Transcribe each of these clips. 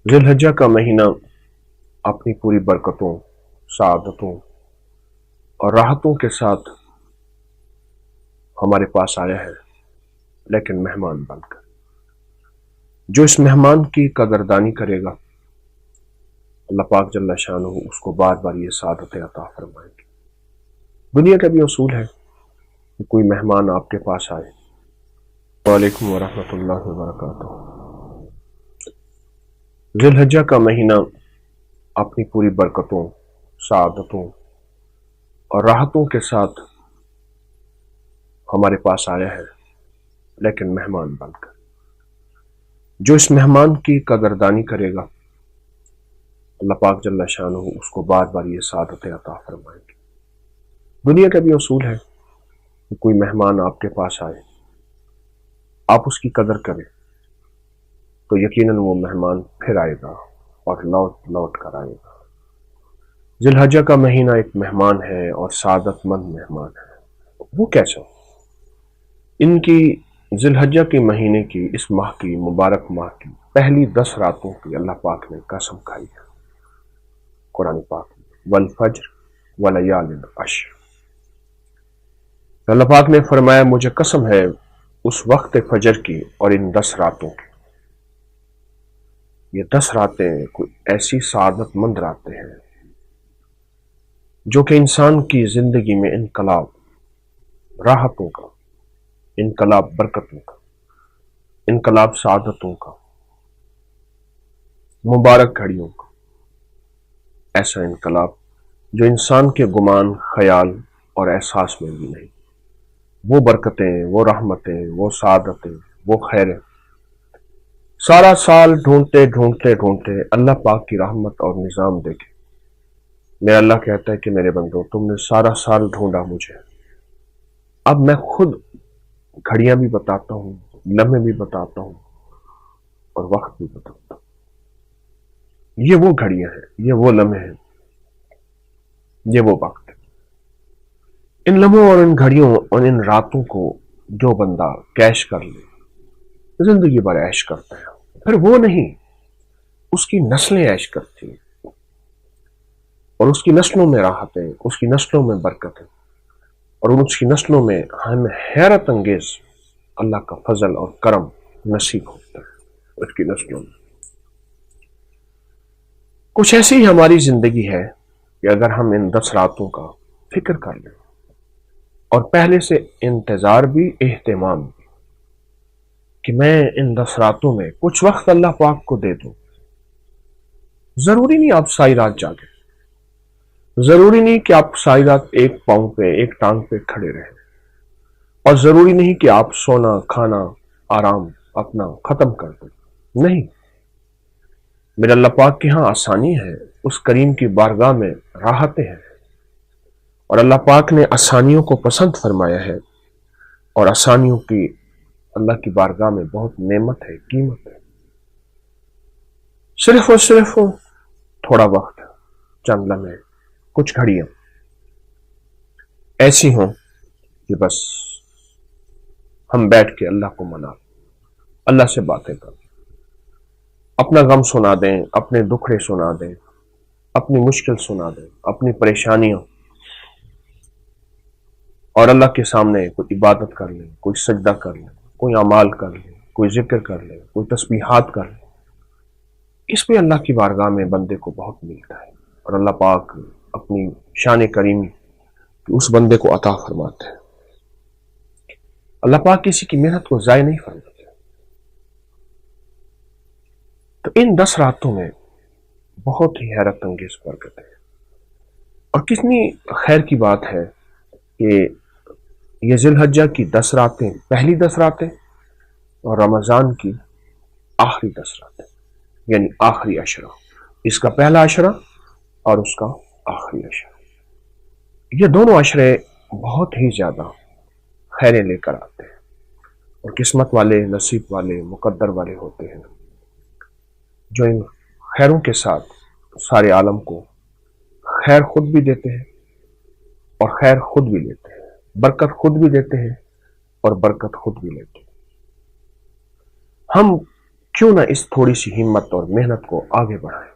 ذوالحجہ کا مہینہ اپنی پوری برکتوں، سعادتوں اور راحتوں کے ساتھ ہمارے پاس آیا ہے، لیکن مہمان بن کر۔ جو اس مہمان کی قدردانی کرے گا، اللہ پاک جل شانہ اس کو بار بار یہ سعادتیں عطا فرمائیں گے۔ دنیا کا بھی اصول ہے کہ کوئی مہمان آپ کے پاس آئے۔ وعلیکم ورحمۃ اللہ وبرکاتہ۔ ذوالحجہ کا مہینہ اپنی پوری برکتوں، سعادتوں اور راحتوں کے ساتھ ہمارے پاس آیا ہے، لیکن مہمان بن کر۔ جو اس مہمان کی قدردانی کرے گا، اللہ پاک جل شانہ اس کو بار بار یہ سعادتیں عطا فرمائیں گے۔ دنیا کا بھی اصول ہے کہ کوئی مہمان آپ کے پاس آئے، آپ اس کی قدر کریں تو یقیناً وہ مہمان پھر آئے گا اور لوٹ کر آئے گا۔ ذوالحجہ کا مہینہ ایک مہمان ہے اور سعادت مند مہمان ہے۔ وہ کیسا؟ ان کی ذوالحجہ کے مہینے کی، اس ماہ کی، مبارک ماہ کی پہلی 10 راتوں کی اللہ پاک نے قسم کھائی ہے قرآن پاک میں، والفجر ولیال عشر۔ اللہ پاک نے فرمایا مجھے قسم ہے اس وقت فجر کی اور ان 10 راتوں کی۔ یہ 10 راتیں کوئی ایسی سعادت مند راتیں ہیں جو کہ انسان کی زندگی میں انقلاب راحتوں کا، انقلاب برکتوں کا، انقلاب سعادتوں کا، مبارک گھڑیوں کا، ایسا انقلاب جو انسان کے گمان، خیال اور احساس میں بھی نہیں۔ وہ برکتیں، وہ رحمتیں، وہ سعادتیں، وہ خیریں سارا سال ڈھونڈتے ڈھونڈتے ڈھونڈتے اللہ پاک کی رحمت اور نظام دیکھے۔ میرا اللہ کہتا ہے کہ میرے بندو، تم نے سارا سال ڈھونڈا مجھے، اب میں خود گھڑیاں بھی بتاتا ہوں، لمحے بھی بتاتا ہوں اور وقت بھی بتاتا ہوں۔ یہ وہ گھڑیاں ہیں، یہ وہ لمحے ہیں، یہ وہ وقت ہے۔ ان لمحوں اور ان گھڑیوں اور ان راتوں کو جو بندہ کیش کر لے، زندگی بھر عیش کرتا ہے، پھر وہ نہیں، اس کی نسلیں عیش کرتی ہیں اور اس کی نسلوں میں راحتیں، اس کی نسلوں میں برکتیں، اور اس کی نسلوں میں ہمیں حیرت انگیز اللہ کا فضل اور کرم نصیب ہوتا ہے۔ اس کی نسلوں میں کچھ ایسی ہی ہماری زندگی ہے کہ اگر ہم ان 10 راتوں کا فکر کر لیں اور پہلے سے انتظار بھی، اہتمام بھی، کہ میں ان 10 راتوں میں کچھ وقت اللہ پاک کو دے دوں۔ ضروری نہیں آپ ساری رات جاگیں، ضروری نہیں کہ آپ ساری رات ایک پاؤں پہ، ایک ٹانگ پہ کھڑے رہیں، اور ضروری نہیں کہ آپ سونا، کھانا، آرام اپنا ختم کر دیں۔ نہیں، میرے اللہ پاک کے ہاں آسانی ہے، اس کریم کی بارگاہ میں راحتیں ہیں، اور اللہ پاک نے آسانیوں کو پسند فرمایا ہے، اور آسانیوں کی اللہ کی بارگاہ میں بہت نعمت ہے، قیمت ہے۔ صرف اور صرف تھوڑا وقت، چند لمحے، کچھ گھڑیاں ایسی ہوں کہ بس ہم بیٹھ کے اللہ کو منا، اللہ سے باتیں کریں، اپنا غم سنا دیں، اپنے دکھڑے سنا دیں، اپنی مشکل سنا دیں، اپنی پریشانیاں، اور اللہ کے سامنے کوئی عبادت کر لیں، کوئی سجدہ کر لیں، کوئی اعمال کر لیں، کوئی ذکر کر لیں، کوئی تسبیحات کر لیں۔ اس پہ اللہ کی بارگاہ میں بندے کو بہت ملتا ہے، اور اللہ پاک اپنی شان کریمی اس بندے کو عطا فرماتے ہیں۔ اللہ پاک کسی کی محنت کو ضائع نہیں فرماتے۔ تو ان 10 راتوں میں بہت ہی حیرت انگیز برکت ہے، اور کتنی خیر کی بات ہے کہ یہ ذوالحجہ کی 10 راتیں، پہلی 10 راتیں، اور رمضان کی آخری 10 راتیں، یعنی آخری عشرہ، اس کا پہلا عشرہ اور اس کا آخری عشرہ۔ یہ دونوں عشرے بہت ہی زیادہ خیریں لے کر آتے ہیں، اور قسمت والے، نصیب والے، مقدر والے ہوتے ہیں جو ان خیروں کے ساتھ سارے عالم کو خیر خود بھی دیتے ہیں اور خیر خود بھی لیتے ہیں، برکت خود بھی دیتے ہیں اور برکت خود بھی لیتے ہیں۔ ہم کیوں نہ اس تھوڑی سی ہمت اور محنت کو آگے بڑھائیں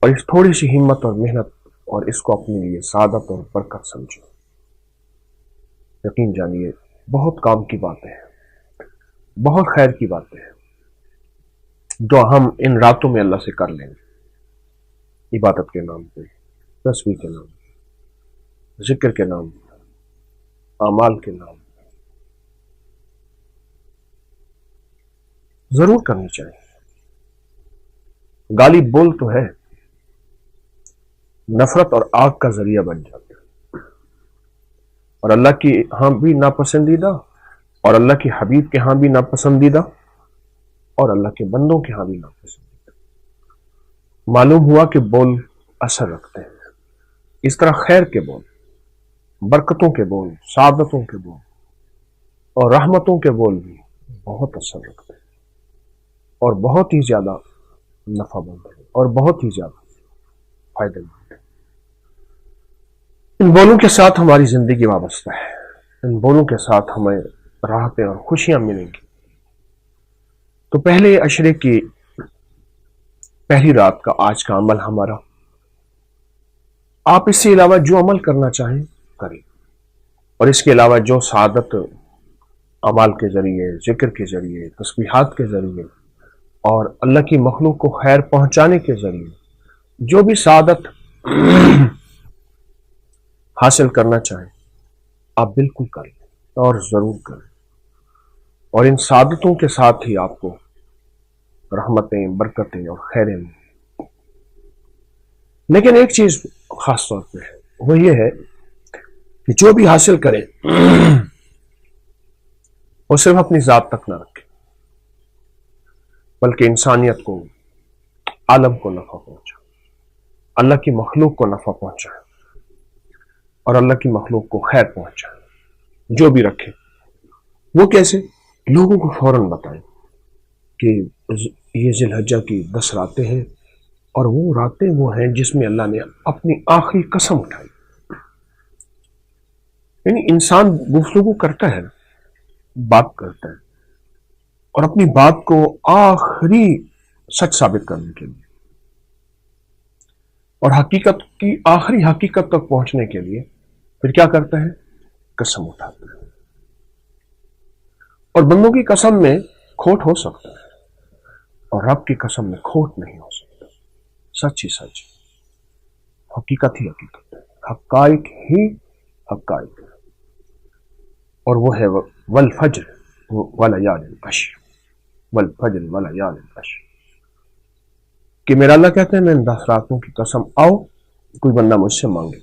اور اس تھوڑی سی ہمت اور محنت اور اس کو اپنے لیے سعادت اور برکت سمجھیں۔ یقین جانیے بہت کام کی باتیں ہیں، بہت خیر کی باتیں ہیں جو ہم ان راتوں میں اللہ سے کر لیں گے، عبادت کے نام پہ، تسبیح کے نام پہ، ذکر کے نام پہ، اعمال کے نام پہ ضرور کرنی چاہیے۔ گالی بول تو ہے، نفرت اور آگ کا ذریعہ بن جاتا ہے، اور اللہ کی ہاں بھی ناپسندیدہ اور اللہ کے حبیب کے ہاں بھی ناپسندیدہ اور اللہ کے بندوں کے ہاں بھی ناپسندیدہ۔ معلوم ہوا کہ بول اثر رکھتے ہیں، اس طرح خیر کے بول، برکتوں کے بول، سعادتوں کے بول اور رحمتوں کے بول بھی بہت اثر رکھتے ہیں اور بہت ہی زیادہ نفع مند ہے اور بہت ہی زیادہ فائدہ مند ہے۔ ان بولوں کے ساتھ ہماری زندگی وابستہ ہے، ان بولوں کے ساتھ ہمیں راحتیں اور خوشیاں ملیں گی۔ تو پہلے عشرے کی پہلی رات کا آج کا عمل ہمارا، آپ اس سے علاوہ جو عمل کرنا چاہیں کریں، اور اس کے علاوہ جو سعادت اعمال کے ذریعے، ذکر کے ذریعے، تسبیحات کے ذریعے اور اللہ کی مخلوق کو خیر پہنچانے کے ذریعے جو بھی سعادت حاصل کرنا چاہیں آپ بالکل کریں اور ضرور کریں، اور ان سعادتوں کے ساتھ ہی آپ کو رحمتیں، برکتیں اور خیریں ملیں۔ لیکن ایک چیز خاص طور پہ ہے، وہ یہ ہے کہ جو بھی حاصل کرے وہ صرف اپنی ذات تک نہ رکھے، بلکہ انسانیت کو، عالم کو نفع پہنچائے، اللہ کی مخلوق کو نفع پہنچائے اور اللہ کی مخلوق کو خیر پہنچائے۔ جو بھی رکھے وہ کیسے، لوگوں کو فوراً بتائیں کہ یہ ذی الحجہ کی 10 راتیں ہیں، اور وہ راتیں وہ ہیں جس میں اللہ نے اپنی آخری قسم اٹھائی۔ یعنی انسان گفتگو کرتا ہے، بات کرتا ہے، اور اپنی بات کو آخری سچ ثابت کرنے کے لیے اور حقیقت کی آخری حقیقت تک پہنچنے کے لیے پھر کیا کرتا ہے، قسم اٹھاتا ہے۔ اور بندوں کی قسم میں کھوٹ ہو سکتا ہے اور رب کی قسم میں کھوٹ نہیں ہو سکتا، سچ ہی سچ، حقیقت ہی حقیقت ہے، حقائق ہی حقائق ہے، اور وہ ہے والفجر وليال عشر، والفجر وليال عشر، کہ میرا اللہ کہتے ہیں میں ان 10 راتوں کی قسم، آؤ کوئی بندہ مجھ سے مانگے،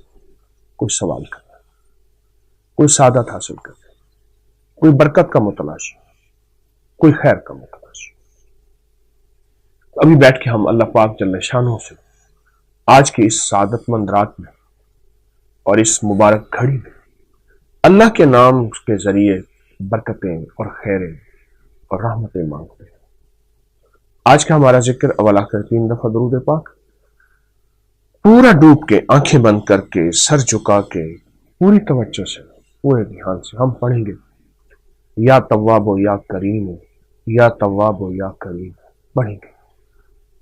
کوئی سوال کرے، کوئی سعادت حاصل کرے، کوئی برکت کا متلاشی، کوئی خیر کا متلاشی، ابھی بیٹھ کے ہم اللہ پاک جل شانہ سے آج کی اس سعادت مند رات میں اور اس مبارک گھڑی میں اللہ کے نام کے ذریعے برکتیں اور خیریں اور رحمتیں مانگتے ہیں۔ آج کا ہمارا ذکر اول آخر 3 دفعہ درود پاک، پورا ڈوب کے، آنکھیں بند کر کے، سر جھکا کے، پوری توجہ سے، پورے دھیان سے ہم پڑھیں گے یا تواب و یا کریم، یا تواب و یا کریم، پڑھیں گے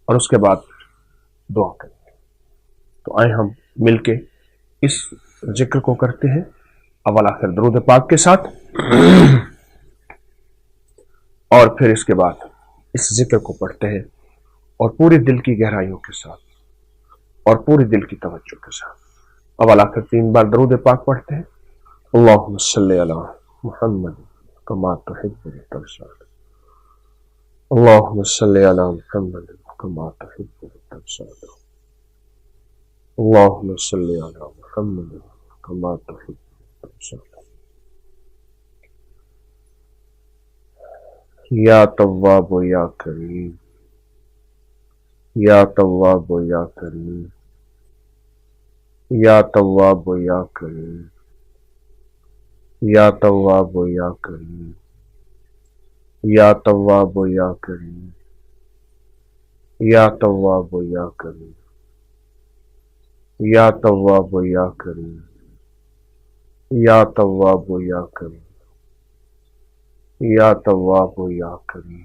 اور اس کے بعد دعا کریں گے۔ تو آئیں ہم مل کے اس ذکر کو کرتے ہیں اول آخر درود پاک کے ساتھ، اور پھر اس کے بعد اس ذکر کو پڑھتے ہیں اور پورے دل کی گہرائیوں کے ساتھ اور پوری دل کی توجہ کے ساتھ اول آخر 3 بار درود پاک پڑھتے ہیں۔ اللہم صلی علی محمد کما تحب وترضى، اللہم صلی علی محمد کما تحب وترضى، اللہم صلی علی محمد کما تحب وترضى، یا تواب و یا کریم، یا تواب و یا کریم، یا تواب و یا کریم، یا تواب و یا کریم، یا تواب و یا کریم، یا تواب و یا کریم، یا تواب و یا کریم، یا تواب و یا کریم، یا تواب و یا کریم،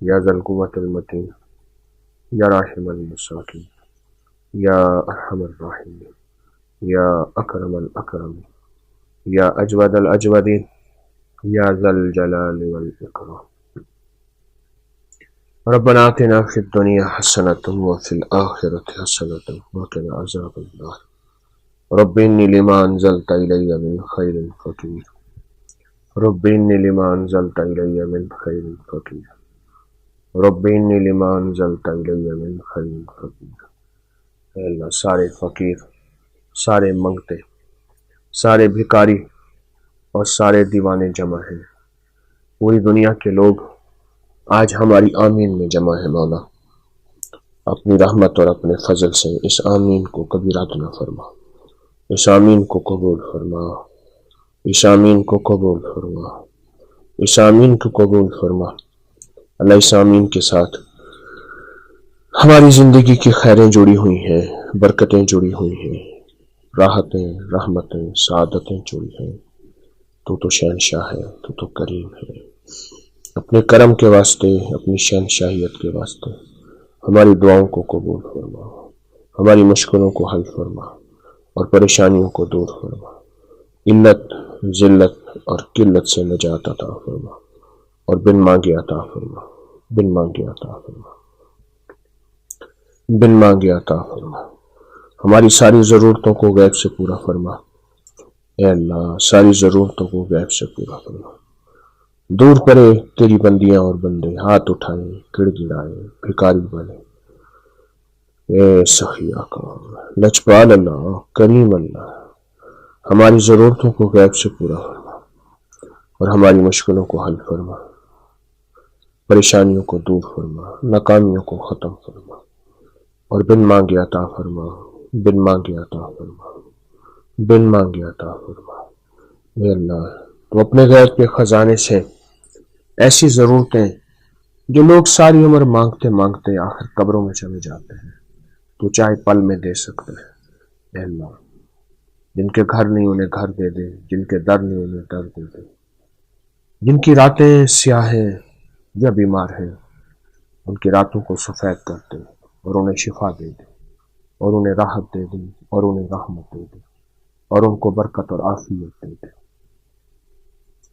یا ذا القوة المتین، یا راحم المساکین، یا ارحم الراحمین، یا اکرم الاکرمین، یا اجود الاجودین، یا ذا الجلال والاکرام۔ ربنا آتنا فی الدنیا حسنۃ وفی الآخرۃ حسنۃ وقنا عذاب النار۔ رب انی لما انزلت الی من خیر فقیر، رب انی لما انزلت الی من خیر فقیر، رب انی لما انزلت الی من خیر فقیر۔ اے اللہ، سارے فقیر، سارے منگتے، سارے بھکاری اور سارے دیوانے جمع ہیں، پوری دنیا کے لوگ آج ہماری آمین میں جمع ہے۔ مولا، اپنی رحمت اور اپنے فضل سے اس آمین کو کبھی رد نہ فرما، اس آمین کو قبول فرما، اس آمین کو قبول فرما، اس آمین کو قبول فرما۔ اللہ، اس آمین کے ساتھ ہماری زندگی کی خیریں جڑی ہوئی ہیں، برکتیں جڑی ہوئی ہیں، راحتیں، رحمتیں، سعادتیں جڑی ہیں۔ تو شہنشاہ ہے، تو کریم ہے۔ اپنے کرم کے واسطے، اپنی شہنشاہیت کے واسطے ہماری دعاؤں کو قبول فرما، ہماری مشکلوں کو حل فرما اور پریشانیوں کو دور فرما، علت، ذلت اور قلت سے نجات عطا فرما اور بن مانگے عطا فرما، بن مانگے عطا فرما، بن مانگے عطا فرما۔ ہماری ساری ضرورتوں کو غیب سے پورا فرما، اے اللہ، ساری ضرورتوں کو غیب سے پورا فرما۔ دور کرے تیری بندیاں اور بندے، ہاتھ اٹھائیں، گڑ گڑائیں، بھکاری بنے۔ اے سخی آقا، لجپال اللہ، کریم اللہ، ہماری ضرورتوں کو غیب سے پورا فرما اور ہماری مشکلوں کو حل فرما، پریشانیوں کو دور فرما، ناکامیوں کو ختم فرما اور بن مانگے عطا فرما، بن مانگے عطا فرما، بن مانگے عطا فرما۔ اے اللہ، تو اپنے غیب کے خزانے سے ایسی ضرورتیں جو لوگ ساری عمر مانگتے مانگتے آخر قبروں میں چلے جاتے ہیں، تو چاہے پل میں دے سکتے ہیں۔ اے اللہ، جن کے گھر نہیں انہیں گھر دے دے، جن کے در نہیں انہیں در دے دے، جن کی راتیں سیاہ ہیں یا بیمار ہیں ان کی راتوں کو سفید کر دے اور انہیں شفا دے دے اور انہیں راحت دے دے اور انہیں رحمت دے دے اور ان کو برکت اور عافیت دے دے،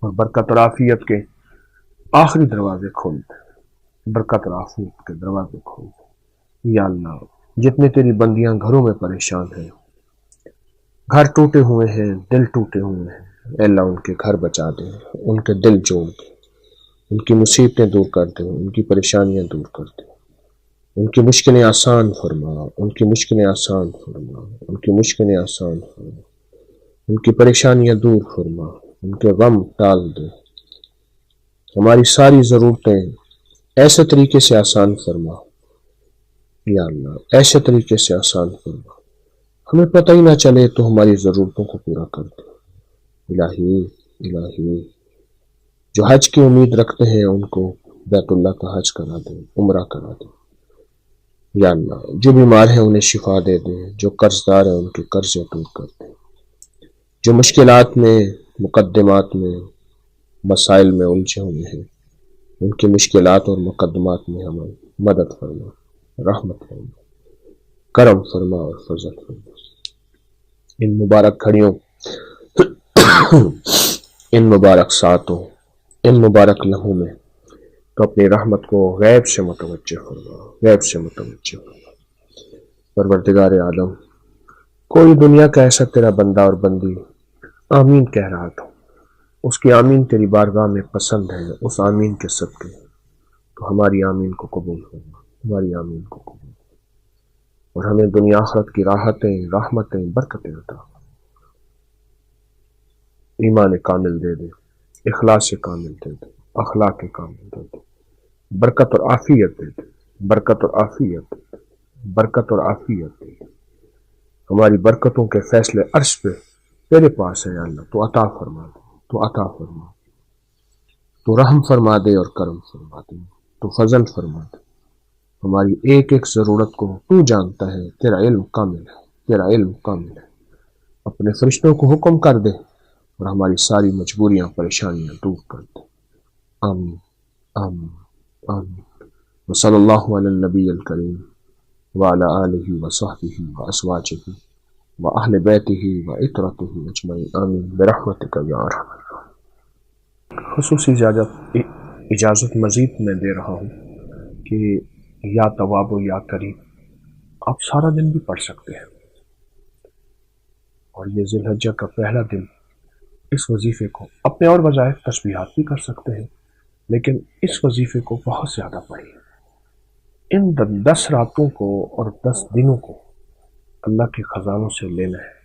اور برکت اور عافیت کے آخری دروازے کھول دے، برکت اور عافیت کے دروازے کھول دے۔ یا اللہ، جتنے تیری بندیاں گھروں میں پریشان ہیں، گھر ٹوٹے ہوئے ہیں، دل ٹوٹے ہوئے ہیں، اے اللہ ان کے گھر بچا دے، ان کے دل جوڑ دے، ان کی مصیبتیں دور کر دے، ان کی پریشانیاں دور کر دے، ان کی مشکلیں آسان فرما، ان کی مشکلیں آسان فرما، ان کی مشکلیں آسان فرما، ان کی پریشانیاں دور فرما، ان کے غم ٹال دے، ہماری ساری ضرورتیں ایسے طریقے سے آسان فرما۔ یا اللہ، ایسے طریقے سے آسان فرما، ہمیں پتہ ہی نہ چلے تو ہماری ضرورتوں کو پورا کر دے۔ الہی، الہی، جو حج کی امید رکھتے ہیں ان کو بیت اللہ کا حج کرا دے، عمرہ کرا دے۔ یا اللہ، جو بیمار ہیں انہیں شفا دے دے، جو قرض دار ہیں ان کے قرضیں دور کر دے، جو مشکلات میں، مقدمات میں، مسائل میں الجھے ہوئے ہیں ان کی مشکلات اور مقدمات میں ہمیں مدد فرما، رحمت فرما، کرم فرما اور فضل فرما۔ ان مبارک گھڑیوں، ان مبارک ساعتوں، ان مبارک لمحوں میں تو اپنی رحمت کو غیب سے متوجہ فرما، غیب سے متوجہ فرما۔ پروردگار عالم، کوئی دنیا کا ایسا تیرا بندہ اور بندی آمین کہہ رہا تھا، اس کی آمین تیری بارگاہ میں پسند ہے، اس آمین کے صدقے تو ہماری آمین کو قبول فرما، ہماری آمین کو قبول فرما اور ہمیں دنیا آخرت کی راحتیں، رحمتیں، برکتیں عطا فرما۔ ایمان کامل دے دے، اخلاص کامل دے دے، اخلاق کامل دے دے، برکت اور عافیت دے دے، برکت اور عافیت دے دے، برکت اور عافیت دے دے۔ ہماری برکتوں کے فیصلے عرش پہ تیرے پاس ہے یا اللہ، تو عطا فرما دے، تو عطا فرما دے، تو رحم فرما دے اور کرم فرما دے، تو فضل فرما دے۔ ہماری ایک ایک ضرورت کو تو جانتا ہے، تیرا علم کامل ہے، تیرا علم کامل ہے۔ اپنے فرشتوں کو حکم کر دے اور ہماری ساری مجبوریاں، پریشانیاں دور کر دے۔ آمین، آمین، آمین۔ وصلی اللہ علی النبی الکریم وعلی آلہ وصحبہ وازواجہ واہل بیتہ وعترتہ اجمعین آمین برحمتک یا ارحم الراحمین۔ خصوصی اجازت مزید میں دے رہا ہوں کہ یا تواب و یا کریم آپ سارا دن بھی پڑھ سکتے ہیں، اور یہ ذی الحجہ کا پہلا دن اس وظیفے کو اپنے اور وظائف تسبیحات بھی کر سکتے ہیں، لیکن اس وظیفے کو بہت زیادہ پڑھیے۔ ان 10 راتوں کو اور 10 دنوں کو اللہ کے خزانوں سے لینا ہے۔